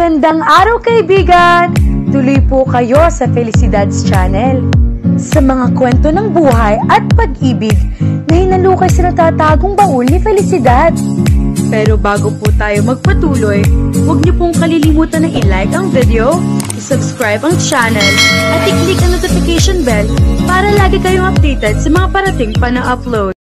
Magandang araw kaibigan! Tuloy po kayo sa Felicidad's Channel. Sa mga kwento ng buhay at pag-ibig na hinalukay sa natatagong baul ni Felicidad. Pero bago po tayo magpatuloy, huwag niyo pong kalilimutan na i-like ang video, i-subscribe ang channel, at i-click ang notification bell para lagi kayong updated sa mga parating pa na upload.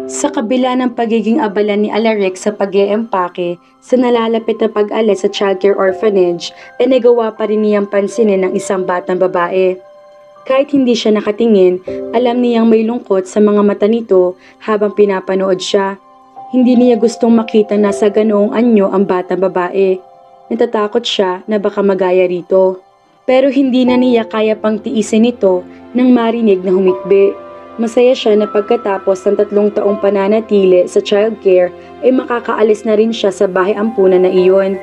Sa kabila ng pagiging abala ni Alaric sa pag-iempake sa nalalapit na pag-alis sa childcare orphanage, ay nagawa pa rin niyang pansinin ng isang batang babae. Kahit hindi siya nakatingin, alam niyang may lungkot sa mga mata nito habang pinapanood siya. Hindi niya gustong makita na sa ganoong anyo ang batang babae. Natatakot siya na baka magaya rito. Pero hindi na niya kaya pang tiisin ito nang marinig na humikbi. Masaya siya na pagkatapos ng 3 taong pananatili sa childcare ay makakaalis na rin siya sa bahay ampunan na iyon.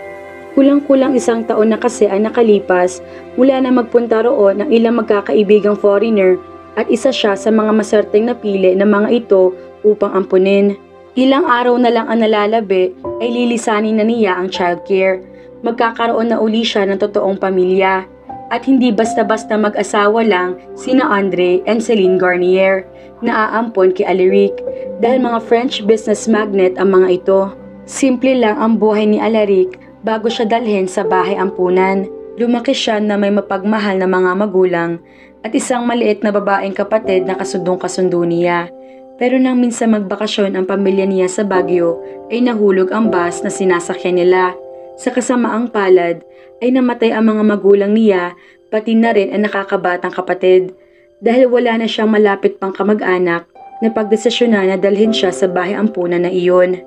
Kulang-kulang 1 taon na kasi ang nakalipas mula na magpunta roon ang ilang magkakaibigang foreigner at isa siya sa mga maswerteng napili ng mga ito upang ampunin. Ilang araw na lang ang nalalabi ay lilisanin na niya ang childcare. Magkakaroon na uli siya ng totoong pamilya. At hindi basta-basta mag-asawa lang sina Andre and Celine Garnier na aampon kay Alaric dahil mga French business magnate ang mga ito. Simple lang ang buhay ni Alaric bago siya dalhin sa bahay ampunan. Lumaki siya na may mapagmahal na mga magulang at isang maliit na babaeng kapatid na kasundong-kasundo niya. Pero nang minsan magbakasyon ang pamilya niya sa Baguio ay nahulog ang bus na sinasakyan nila. Sa kasamaang palad ay namatay ang mga magulang niya pati na rin ang nakakabatang kapatid dahil wala na siyang malapit pang kamag-anak na pagdesisyonan na dalhin siya sa bahay ampunan na iyon.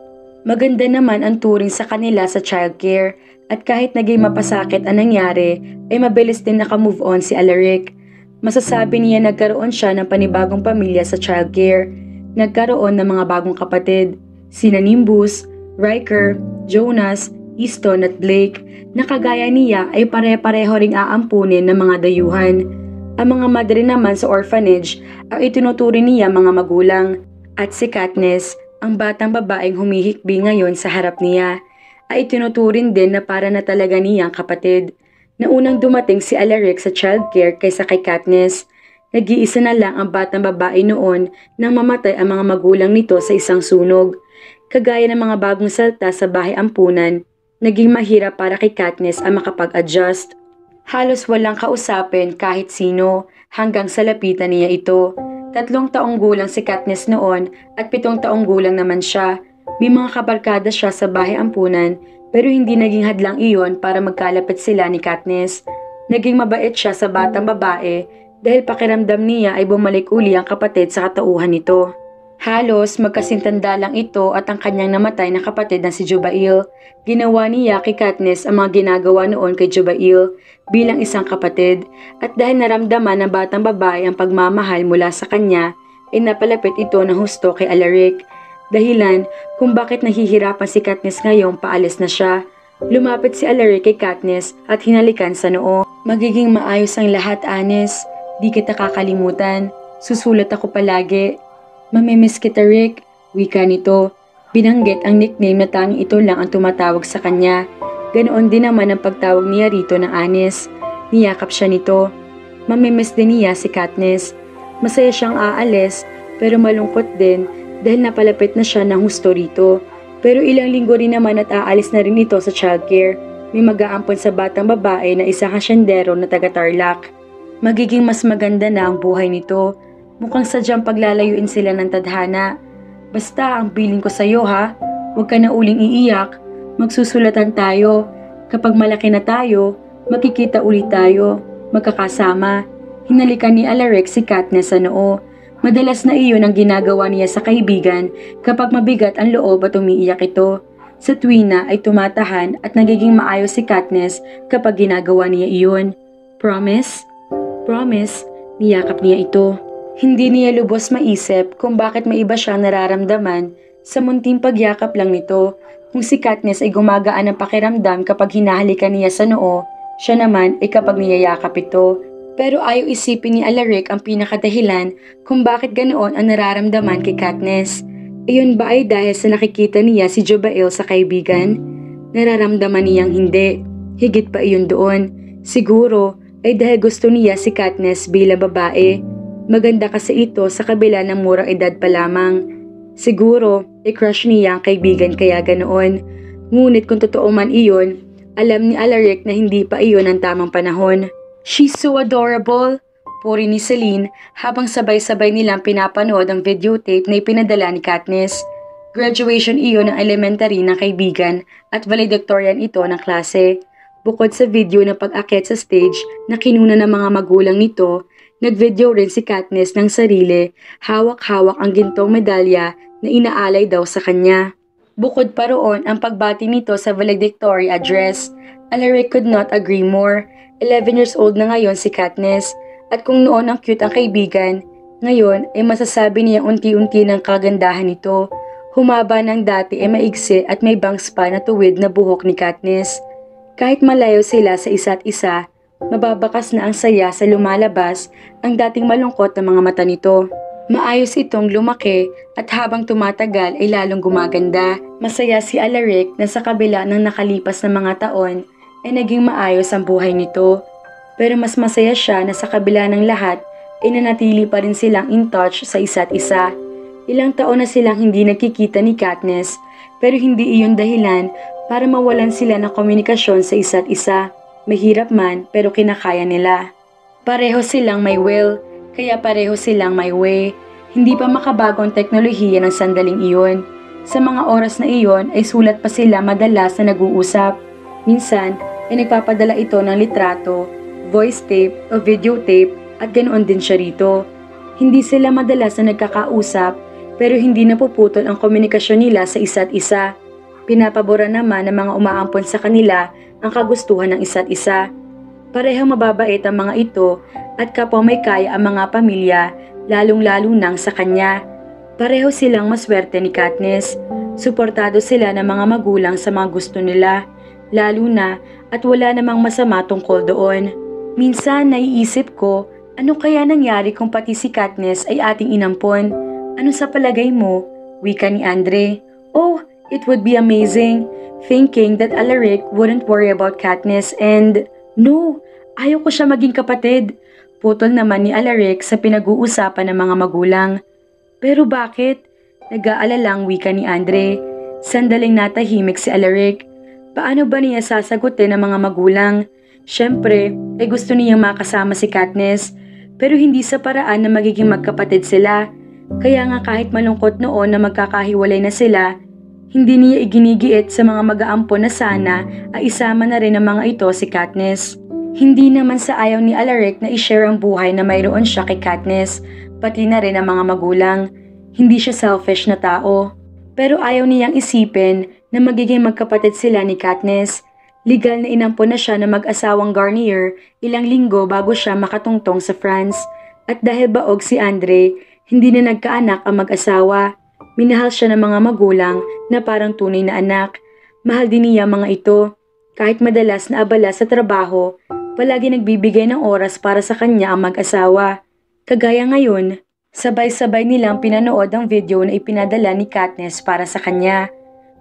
Maganda naman ang turing sa kanila sa childcare at kahit naging mapasakit ang nangyari ay mabilis din naka-move on si Alaric. Masasabi niya nagkaroon siya ng panibagong pamilya sa childcare. Nagkaroon ng mga bagong kapatid, sina Nimbus, Riker, Jonas, Easton at Blake na kagaya niya ay pare-pareho ring aampunin ng mga dayuhan. Ang mga madre naman sa orphanage ay itinuturing niya mga magulang. At si Katniss, ang batang babaeng humihikbi ngayon sa harap niya, ay itinuturing din na para na talaga niyang kapatid. Naunang dumating si Alaric sa childcare kaysa kay Katniss. Nag-iisa na lang ang batang babae noon nang mamatay ang mga magulang nito sa isang sunog. Kagaya ng mga bagong salta sa bahay ampunan, naging mahirap para kay Katniss ang makapag-adjust. Halos walang kausapin kahit sino hanggang sa lapitan niya ito. 3 taong gulang si Katniss noon at 7 taong gulang naman siya. May mga kabarkada siya sa bahay ampunan pero hindi naging hadlang iyon para magkalapit sila ni Katniss. Naging mabait siya sa batang babae dahil pakiramdam niya ay bumalik uli ang kapatid sa katauhan nito. Halos magkasintanda lang ito at ang kanyang namatay na kapatid na si Jubail. Ginawa niya kay Katniss ang mga ginagawa noon kay Jubail bilang isang kapatid at dahil naramdaman ng batang babae ang pagmamahal mula sa kanya, ay napalapit ito ng husto kay Alaric. Dahilan kung bakit nahihirapan si Katniss ngayong paalis na siya. Lumapit si Alaric kay Katniss at hinalikan sa noo. Magiging maayos ang lahat, Anis. Di kita kakalimutan. Susulat ako palagi. Mamimiss kita, Rick, wika nito. Binanggit ang nickname na tanging ito lang ang tumatawag sa kanya. Ganoon din naman ang pagtawag niya rito ng Anis. Niyakap siya nito. Mamimiss din niya si Katniss. Masaya siyang aalis pero malungkot din dahil napalapit na siya ng husto rito. Pero ilang linggo rin naman at aalis na rin ito sa childcare. May mag-aampon sa batang babae na isang hasyendero na taga-Tarlac. Magiging mas maganda na ang buhay nito. Mukhang sadyang paglalayuin sila ng tadhana. Basta ang piling ko sa'yo ha, huwag ka na uling iiyak. Magsusulatan tayo. Kapag malaki na tayo, makikita ulit tayo. Magkakasama. Hinalikan ni Alaric si Katniss sa noo. Madalas na iyon ang ginagawa niya sa kaibigan kapag mabigat ang loob at umiiyak ito. Sa tuwina ay tumatahan at nagiging maayos si Katniss kapag ginagawa niya iyon. Promise? Promise? Niyakap niya ito. Hindi niya lubos maisip kung bakit may iba siyang nararamdaman sa munting pagyakap lang nito. Kung si Katniss ay gumagaan ng pakiramdam kapag hinahalikan niya sa noo, siya naman ay kapag niyayakap ito. Pero ayaw isipin ni Alaric ang pinakadahilan kung bakit ganoon ang nararamdaman kay Katniss. Iyon ba ay dahil sa nakikita niya si Jobael sa kaibigan? Nararamdaman niyang hindi. Higit pa iyon doon. Siguro ay dahil gusto niya si Katniss bilang babae. Maganda kasi ito sa kabila ng murang edad pa lamang. Siguro ay crush niya ang kaibigan kaya ganoon. Ngunit kung totoo man iyon, alam ni Alaric na hindi pa iyon ang tamang panahon. She's so adorable! Puri ni Celine habang sabay-sabay nilang pinapanood ang videotape na ipinadala ni Katniss. Graduation iyon ng elementary ng kaibigan at valedictorian ito ng klase. Bukod sa video na pag-akit sa stage na kinuna ng mga magulang nito, nag-video rin si Katniss ng sarili, hawak-hawak ang gintong medalya na inaalay daw sa kanya. Bukod pa roon ang pagbati nito sa valedictory address. Alaric could not agree more. 11 years old na ngayon si Katniss. At kung noon ang cute ang kaibigan, ngayon ay masasabi niya unti-unti ng kagandahan nito. Humaba ng dati ay maigsi at may bangs pa na tuwid na buhok ni Katniss. Kahit malayo sila sa isa't isa, mababakas na ang saya sa lumalabas ang dating malungkot na mga mata nito. Maayos itong lumaki at habang tumatagal ay lalong gumaganda. Masaya si Alaric na sa kabila ng nakalipas na mga taon ay naging maayos ang buhay nito. Pero mas masaya siya na sa kabila ng lahat ay nanatili pa rin silang in touch sa isa't isa. Ilang taon na silang hindi nagkikita ni Katniss pero hindi iyon dahilan para mawalan sila ng komunikasyon sa isa't isa. Mahirap man pero kinakaya nila. Pareho silang may will, kaya pareho silang may way. Hindi pa makabago ang teknolohiya ng sandaling iyon. Sa mga oras na iyon ay sulat pa sila madalas na nag-uusap. Minsan ay nagpapadala ito ng litrato, voice tape o videotape at ganoon din siya rito. Hindi sila madalas na nagkakausap pero hindi napuputol ang komunikasyon nila sa isa't isa. Pinapabora naman ng mga umaampon sa kanila ang kagustuhan ng isa't isa. Parehong mababait ang mga ito at kapwa may kaya ang mga pamilya lalong-lalo nang sa kanya. Pareho silang maswerte ni Katniss. Suportado sila ng mga magulang sa mga gusto nila, lalo na at wala namang masama tungkol doon. Minsan naiisip ko, ano kaya nangyari kung pati si Katniss ay ating inampon? Ano sa palagay mo? Wika ni Andre. Oh, it would be amazing. Thinking that Alaric wouldn't worry about Katniss and... No, ayaw ko siya maging kapatid. Putol naman ni Alaric sa pinag-uusapan ng mga magulang. Pero bakit? Nag-aalalang wika ni Andre. Sandaling natahimik si Alaric. Paano ba niya sasagutin ang mga magulang? Siyempre, ay gusto niyang makasama si Katniss, pero hindi sa paraan na magiging magkapatid sila. Kaya nga kahit malungkot noon na magkakahiwalay na sila, hindi niya iginigiit sa mga mag-aampon na sana ay isama na rin ng mga ito si Katniss. Hindi naman sa ayaw ni Alaric na i-share ang buhay na mayroon siya kay Katniss, pati na rin ang mga magulang. Hindi siya selfish na tao. Pero ayaw niyang isipin na magiging magkapatid sila ni Katniss. Legal na inampon na siya na mag-asawang Garnier ilang linggo bago siya makatungtong sa France. At dahil baog si Andre, hindi na nagkaanak ang mag-asawa. Minahal siya ng mga magulang na parang tunay na anak. Mahal din niya mga ito. Kahit madalas na abala sa trabaho, palagi nagbibigay ng oras para sa kanya ang mag-asawa. Kagaya ngayon, sabay-sabay nilang pinanood ang video na ipinadala ni Katniss para sa kanya.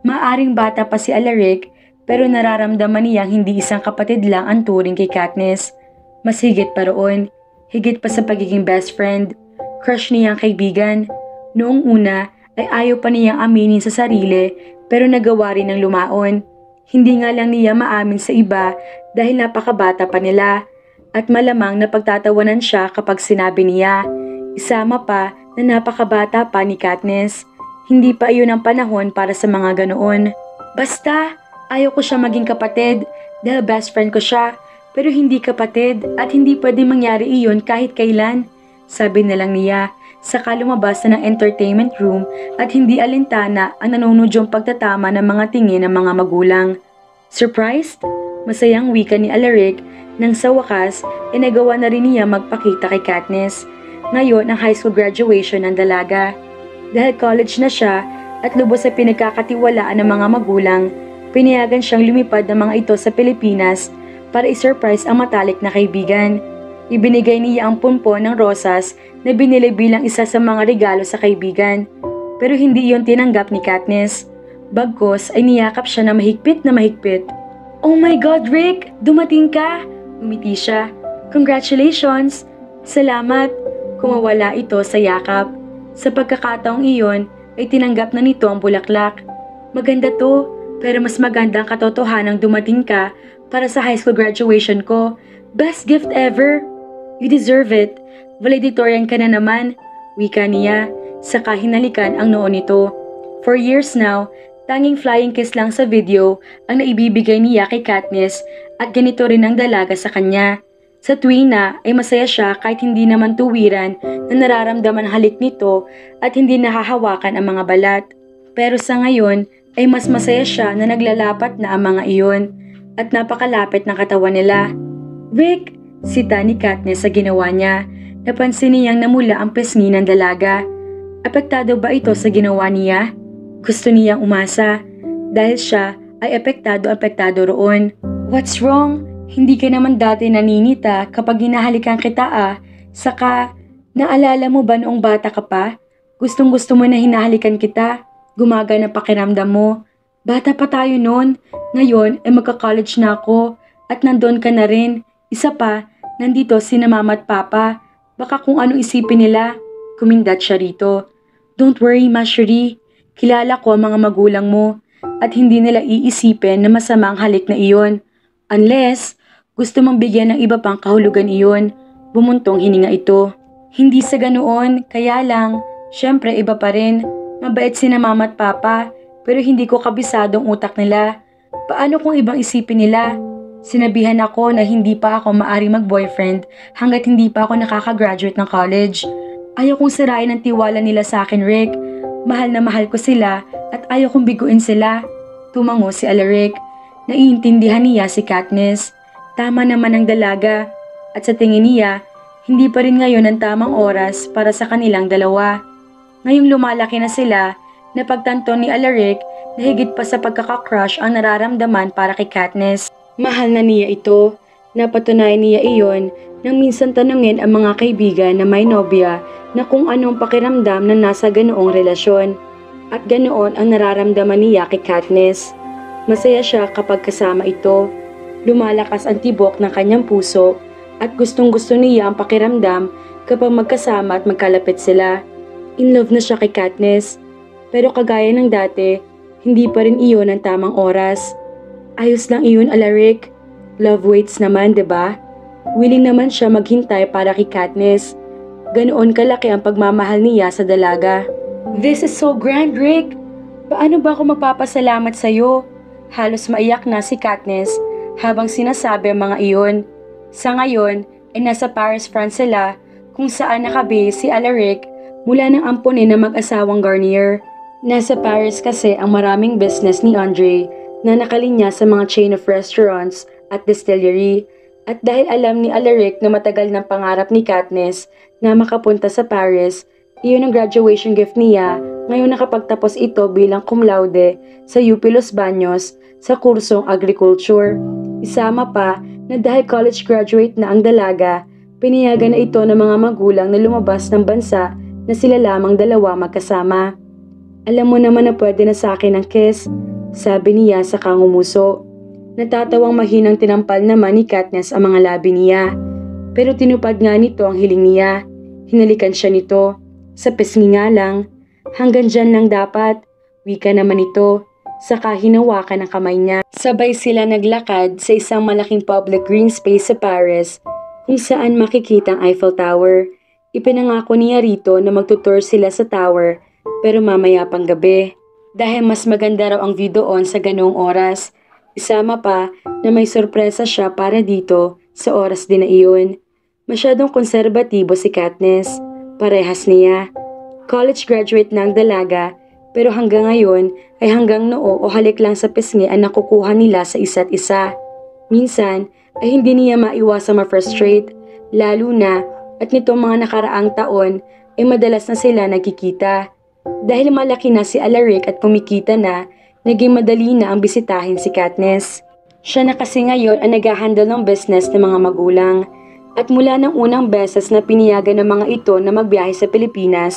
Maaring bata pa si Alaric, pero nararamdaman niyang hindi isang kapatid lang ang turing kay Katniss. Mas higit pa roon, higit pa sa pagiging best friend, crush niya ang kaibigan. Noong una ay ayaw pa niyang aminin sa sarili pero nagawa rin ng lumaon. Hindi nga lang niya maamin sa iba dahil napakabata pa nila at malamang napagtatawanan siya kapag sinabi niya. Isama pa na napakabata pa ni Katniss. Hindi pa iyon ang panahon para sa mga ganoon. Basta, ayaw ko siya maging kapatid dahil best friend ko siya pero hindi kapatid at hindi pwede mangyari iyon kahit kailan. Sabi na lang niya, saka lumabas na ng entertainment room at hindi alintana ang nanunudyong pagtatama ng mga tingin ng mga magulang. Surprised? Masayang wika ni Alaric nang sa wakas ay nagawa na rin niya magpakita kay Katniss. Ngayon ang high school graduation ng dalaga. Dahil college na siya at lubos sa pinagkakatiwalaan ng mga magulang, pinayagan siyang lumipad ng mga ito sa Pilipinas para i-surprise ang matalik na kaibigan. Ibinigay niya ang pumpon ng rosas na binili bilang isa sa mga regalo sa kaibigan. pero hindi iyon tinanggap ni Katniss. Bagkus ay niyakap siya na mahigpit na mahigpit. "Oh my God, Rick! Dumating ka!" Umiti siya. "Congratulations!" "Salamat!" Kumawala ito sa yakap. Sa pagkakataong iyon ay tinanggap na nito ang bulaklak. "Maganda to, pero mas maganda ang katotohanang dumating ka para sa high school graduation ko. Best gift ever!" "You deserve it. Valedictorian ka na naman," wika niya, saka hinalikan ang noo nito. For years now, tanging flying kiss lang sa video ang naibibigay niya kay Katniss at ganito rin ang dalaga sa kanya. Sa tuwina ay masaya siya kahit hindi naman tuwiran na nararamdaman halik nito at hindi nahahawakan ang mga balat. Pero sa ngayon ay mas masaya siya na naglalapat na ang mga iyon at napakalapit ng katawan nila. "Rick!" sita ni Katniss sa ginawa niya. Napansin niyang namula ang pisngi ng dalaga. Apektado ba ito sa ginawa niya? Gusto niyang umasa dahil siya ay apektado roon. "What's wrong? Hindi ka naman dati naninita kapag hinahalikan kita ah. Saka, naalala mo ba noong bata ka pa? Gustong-gusto mo na hinahalikan kita. Gumagana pakiramdam mo. Bata pa tayo noon. Ngayon ay magka-college na ako at nandoon ka na rin. Isa pa, nandito sina mama at papa. Baka kung ano isipin nila." Kumindat siya rito. "Don't worry, Mashri. Kilala ko ang mga magulang mo at hindi nila iisipin na masama ang halik na iyon. Unless gusto mong bigyan ng iba pang kahulugan iyon." Bumuntong hininga ito. "Hindi sa ganoon, kaya lang, syempre iba pa rin. Mabait sina mama at papa, pero hindi ko kabisadong utak nila. Paano kung ibang isipin nila? Sinabihan ako na hindi pa ako maari mag-boyfriend hanggat hindi pa ako nakaka-graduate ng college. Ayaw kong sirain ang tiwala nila sa akin, Rick. Mahal na mahal ko sila at ayaw kong biguin sila." Tumango si Alaric. Naiintindihan niya si Katniss. Tama naman ang dalaga at sa tingin niya, hindi pa rin ngayon ang tamang oras para sa kanilang dalawa. Ngayong lumalaki na sila, napagtanto ni Alaric na higit pa sa pagkaka-crush ang nararamdaman para kay Katniss. Mahal na niya ito. Napatunayan niya iyon nang minsan tanungin ang mga kaibigan na may nobya na kung anong pakiramdam na nasa ganoong relasyon. At ganoon ang nararamdaman niya kay Katniss. Masaya siya kapag kasama ito. Lumalakas ang tibok ng kanyang puso at gustong-gusto niya ang pakiramdam kapag magkasama at magkalapit sila. In love na siya kay Katniss. Pero kagaya ng dati, hindi pa rin iyon ang tamang oras. Ayos lang iyon, Alaric. Love waits naman, 'di ba? Willing naman siya maghintay para kay Katniss. Ganoon kalaki ang pagmamahal niya sa dalaga. "This is so grand, Rick! Paano ba ako magpapasalamat sa'yo?" Halos maiyak na si Katniss habang sinasabi ang mga iyon. Sa ngayon ay nasa Paris, France sila kung saan nakabase si Alaric mula ng ampunin ng mag-asawang Garnier. Nasa Paris kasi ang maraming business ni Andre na nakalinya sa mga chain of restaurants at distillery. At dahil alam ni Alaric na matagal ng pangarap ni Katniss na makapunta sa Paris, iyon ang graduation gift niya ngayon nakapagtapos ito bilang cum laude sa UP Los Baños sa kursong agriculture. Isama pa na dahil college graduate na ang dalaga, pinayagan na ito ng mga magulang na lumabas ng bansa na sila lamang dalawa magkasama. "Alam mo naman na pwede na sa akin ang kiss," sabi niya sa kangumuso. Natatawang mahinang tinampal naman ni Katniss ang mga labi niya. Pero tinupad nga nito ang hiling niya. Hinalikan siya nito. Sa pisngi nga lang. "Hanggang dyan lang dapat," wika naman ito. Saka hinawakan ang kamay niya. Sabay sila naglakad sa isang malaking public green space sa Paris kung saan makikita ang Eiffel Tower. Ipinangako niya rito na magtutour sila sa tower pero mamaya pang gabi. Dahil mas maganda raw ang view doon sa ganoong oras. Isama pa na may sorpresa siya para dito sa oras din na iyon. Masyadong konserbatibo si Katniss. Parehas niya. College graduate na ang dalaga pero hanggang ngayon ay hanggang noo o halik lang sa pisngi ang nakukuha nila sa isa't isa. Minsan ay hindi niya maiwasang ma-frustrate lalo na at nitong mga nakaraang taon ay madalas na sila nagkikita. Dahil malaki na si Alaric at kumikita na, naging madali na ang bisitahin si Katniss. Siya na kasi ngayon ang nag-handle ng business ng mga magulang. At mula ng unang beses na piniyagan ng mga ito na magbiyahe sa Pilipinas,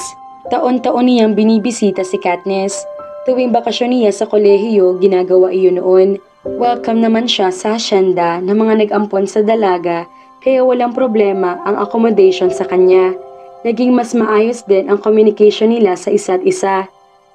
Taon-taon niyang binibisita si Katniss. Tuwing bakasyon niya sa kolehiyo, ginagawa iyon noon. Welcome naman siya sa asyenda ng mga nag-ampon sa dalaga, kaya walang problema ang accommodation sa kanya. Naging mas maayos din ang communication nila sa isa't isa.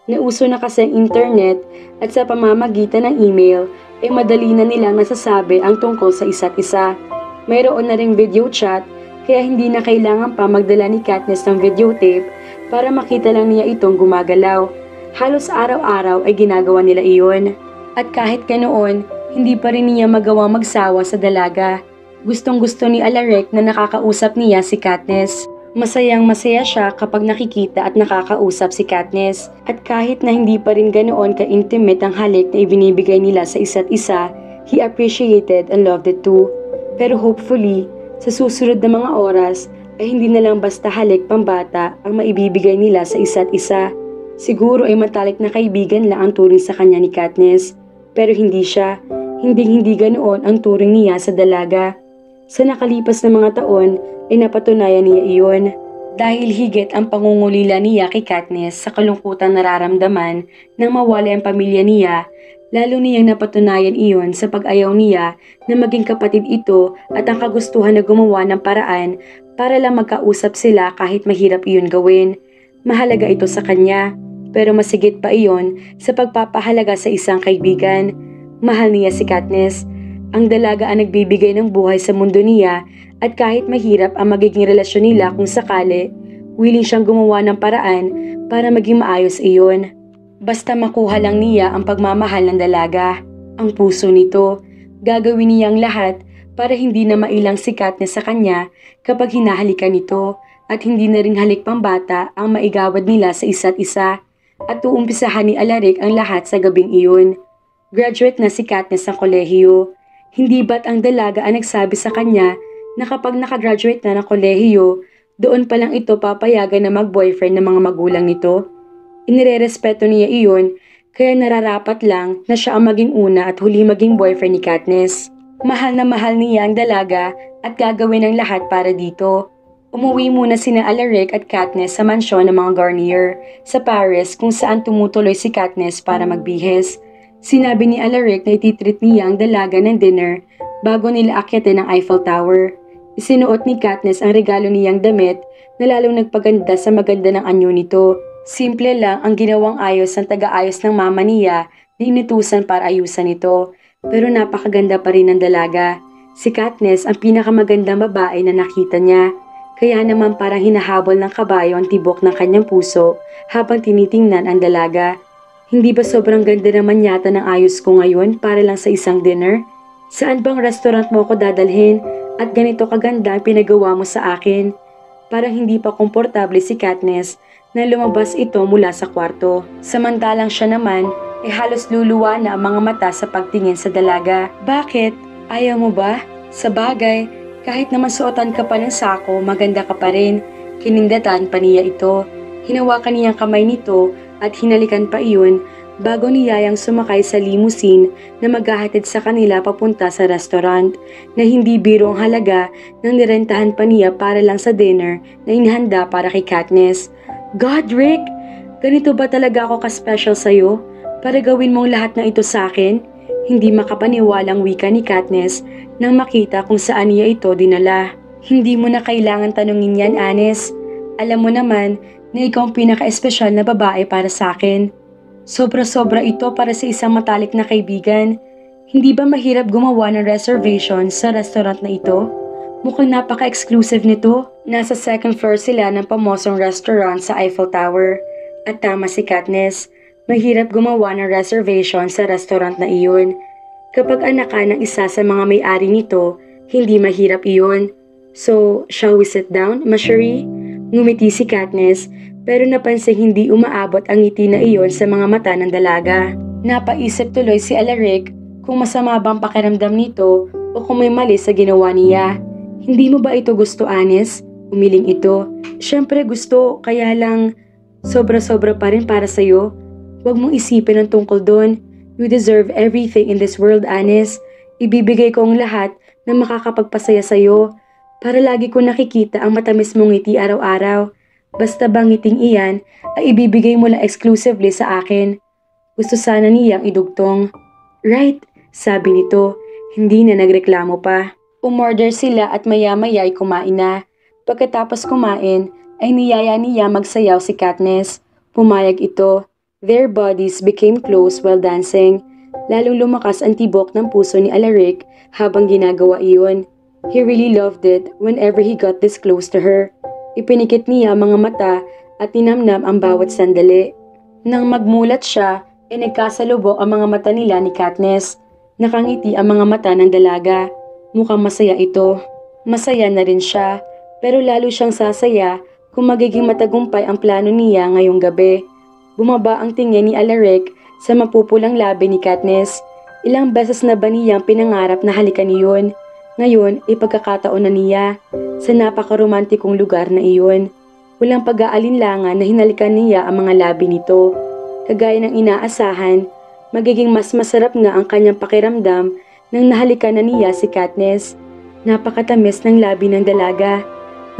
Nauso na kasi ang internet at sa pamamagitan ng email ay madali na nilang nasasabi ang tungkol sa isa't isa. Mayroon na ring video chat kaya hindi na kailangan pa magdala ni Katniss ng videotape para makita lang niya itong gumagalaw. Halos araw-araw ay ginagawa nila iyon. At kahit ganoon, hindi pa rin niya magawa magsawa sa dalaga. Gustong-gusto ni Alaric na nakakausap niya si Katniss. Masayang-masaya siya kapag nakikita at nakakausap si Katniss. At kahit na hindi pa rin ganoon ka-intimate ang halik na ibinibigay nila sa isa't isa, he appreciated and loved it too. Pero hopefully, sa susunod na mga oras ay hindi na lang basta halik pambata ang maibibigay nila sa isa't isa. Siguro ay matalik na kaibigan lang ang turing sa kanya ni Katniss. Pero hindi siya. Hindi ganoon ang turing niya sa dalaga. Sa nakalipas na mga taon ay napatunayan niya iyon. Dahil higit ang pangungulila niya kay Katniss sa kalungkutang nararamdaman nang mawala ang pamilya niya, lalo niyang napatunayan iyon sa pag-ayaw niya na maging kapatid ito at ang kagustuhan na gumawa ng paraan para lang magkausap sila kahit mahirap iyon gawin. Mahalaga ito sa kanya, pero masigit pa iyon sa pagpapahalaga sa isang kaibigan. Mahal niya si Katniss. Ang dalaga ang nagbibigay ng buhay sa mundo niya at kahit mahirap ang magiging relasyon nila kung sakali, willing siyang gumawa ng paraan para maging maayos iyon. Basta makuha lang niya ang pagmamahal ng dalaga, ang puso nito. Gagawin niyang lahat para hindi na mailang si Katniss sa kanya kapag hinahalikan nito at hindi na ring halik pambata ang maigawad nila sa isa't isa. At uumpisahan ni Alaric ang lahat sa gabing iyon. Graduate na si Katniss ng kolehiyo. Hindi ba't ang dalaga ang nagsabi sa kanya na kapag nakagraduate na ng kolehiyo, doon pa lang ito papayagan na mag-boyfriend ng mga magulang nito? Inirerespeto niya iyon, kaya nararapat lang na siya ang maging una at huli maging boyfriend ni Katniss. Mahal na mahal niya ang dalaga at gagawin ang lahat para dito. Umuwi muna sina Alaric at Katniss sa mansyon ng mga Garnier sa Paris kung saan tumutuloy si Katniss para magbihis. Sinabi ni Alaric na ititreat niya ang dalaga ng dinner bago nila akyatin ang Eiffel Tower. Isinuot ni Katniss ang regalo niyang damit na lalong nagpaganda sa maganda ng anyo nito. Simple lang ang ginawang ayos ng taga-ayos ng mama niya na inutusan para ayusan ito. Pero napakaganda pa rin ng dalaga. Si Katniss ang pinakamagandang babae na nakita niya. Kaya naman parang hinahabol ng kabayo ang tibok ng kanyang puso habang tinitingnan ang dalaga. Hindi ba sobrang ganda naman yata ng ayos ko ngayon para lang sa isang dinner? Saan bang restaurant mo ako dadalhin at ganito kaganda ang pinagawa mo sa akin? Parang hindi pa komportable si Katniss na lumabas ito mula sa kwarto. Samantalang siya naman ay halos luluwa na ang mga mata sa pagtingin sa dalaga. Bakit? Ayaw mo ba? Sa bagay, kahit naman suotan ka pa ng sako, maganda ka pa rin. Kinindatan pa niya ito. Hinawakan niyang kamay nito at hinalikan pa iyon bago niyayang sumakay sa limousine na maghahatid sa kanila papunta sa restaurant na hindi biro ang halaga nang nirentahan pa niya para lang sa dinner na inihanda para kay Katniss. Godric! Ganito ba talaga ako ka-special sa'yo? Para gawin mong lahat ng ito sa akin? Hindi makapaniwalang wika ni Katniss nang makita kung saan niya ito dinala. Hindi mo na kailangan tanungin yan, Anis. Alam mo naman na ikaw ang pinaka-espesyal na babae para sa akin. Sobra-sobra ito para sa isang matalik na kaibigan. Hindi ba mahirap gumawa ng reservation sa restaurant na ito? Mukhang napaka-exclusive nito. Nasa second floor sila ng pamosong restaurant sa Eiffel Tower. At tama si Katniss, mahirap gumawa ng reservation sa restaurant na iyon. Kapag anak ka ng isa sa mga may-ari nito, hindi mahirap iyon. So, shall we sit down, Ma Cherie? Ngumiti si Katniss, pero napansing hindi umaabot ang ngiti na iyon sa mga mata ng dalaga. Napaisip tuloy si Alaric kung masama bang pakiramdam nito o kung may mali sa ginawa niya. Hindi mo ba ito gusto, Anis? Umiling ito. Siyempre gusto, kaya lang sobra-sobra pa rin para sa'yo. Huwag mong isipin ang tungkol doon. You deserve everything in this world, Anis. Ibibigay ko ang lahat na makakapagpasaya sa'yo para lagi ko nakikita ang matamis mong ngiti araw-araw. Basta bangiting iyan ay ibibigay mo lang exclusively sa akin. Gusto sana niyang idugtong. Right, sabi nito, hindi na nagreklamo pa. Umorder sila at maya-maya ay kumain na. Pagkatapos kumain, ay niyaya niya magsayaw si Katniss. Pumayag ito. Their bodies became close while dancing. Lalong lumakas ang tibok ng puso ni Alaric habang ginagawa iyon. He really loved it whenever he got this close to her. Ipinikit niya ang mga mata at tinamnam ang bawat sandali. Nang magmulat siya, nagkasalubong ang mga mata nila ni Katniss. Nakangiti ang mga mata ng dalaga. Mukhang masaya ito. Masaya na rin siya, pero lalo siyang sasaya kung magiging matagumpay ang plano niya ngayong gabi. Bumaba ang tingin ni Alaric sa mapupulang labi ni Katniss. Ilang beses na ba niyang pinangarap na halikan iyon? Ngayon ay pagkakataon na niya sa napakaromantikong lugar na iyon. Walang pag-aalinlangan na hinalikan niya ang mga labi nito. Kagaya ng inaasahan, magiging mas masarap nga ang kanyang pakiramdam nang nahalikan na niya si Katniss. Napakatamis ng labi ng dalaga.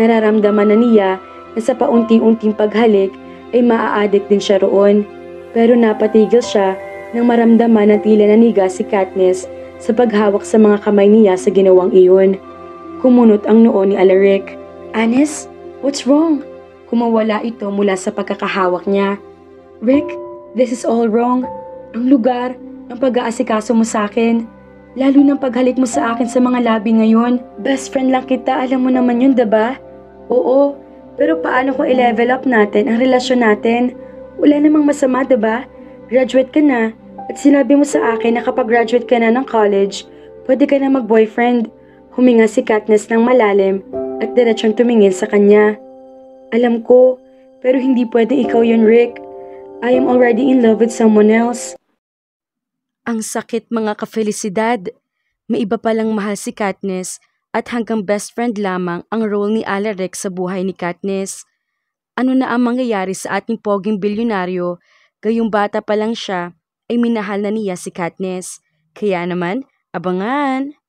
Nararamdaman na niya na sa paunti-unting paghalik ay maa-addict din siya roon. Pero napatigil siya nang maramdaman na tila naniga si Katniss sa paghawak sa mga kamay niya sa ginawang iyon. Kumunot ang noo ni Alaric. Anis, what's wrong? Kumawala ito mula sa pagkakahawak niya. Rick, this is all wrong. Ang lugar, ang pag-aasikaso mo sa akin, lalo ng paghalik mo sa akin sa mga labi ngayon. Best friend lang kita, alam mo naman yun, diba? Oo, pero paano kung i-level up natin ang relasyon natin? Wala namang masama, diba? Graduate ka na, at sinabi mo sa akin na kapag graduate ka na ng college, pwede ka na mag-boyfriend. Huminga si Katniss ng malalim at diretsong tumingin sa kanya. Alam ko, pero hindi pwede ikaw yun, Rick. I am already in love with someone else. Ang sakit mga kafelisidad. May iba palang mahal si Katniss at hanggang best friend lamang ang role ni Alaric sa buhay ni Katniss. Ano na ang mangyayari sa ating poging bilyonaryo, gayong bata pa lang siya ay minahal na niya si Katniss. Kaya naman, abangan!